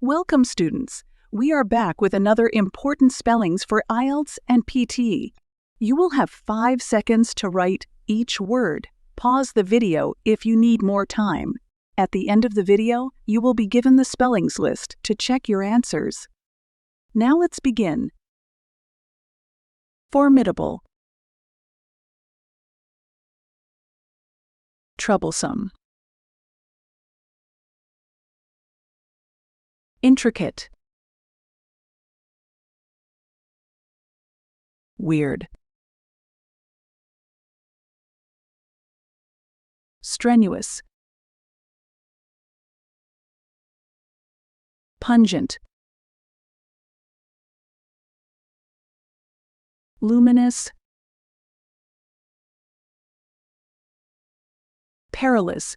Welcome, students. We are back with another important spellings for IELTS and PT. You will have 5 seconds to write each word. Pause the video if you need more time. At the end of the video, you will be given the spellings list to check your answers. Now let's begin. Formidable. Troublesome. Intricate. Weird. Strenuous. Pungent. Luminous. Perilous.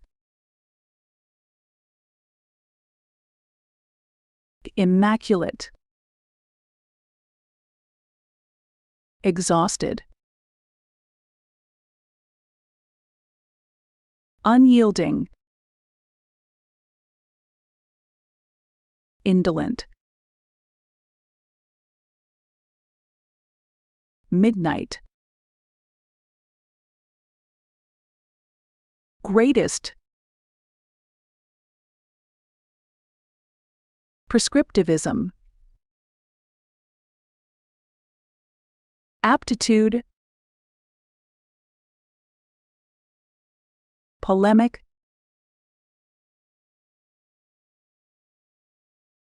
Immaculate. Exhausted. Unyielding. Indolent. Midnight. Greatest. Prescriptivism. Aptitude. Polemic.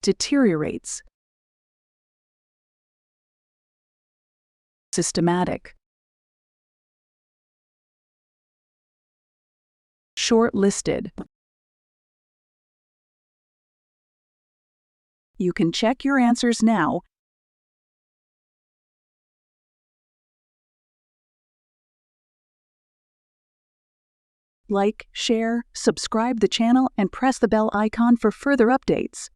Deteriorates. Systematic. Short-listed. You can check your answers now. Like, share, subscribe the channel, and press the bell icon for further updates.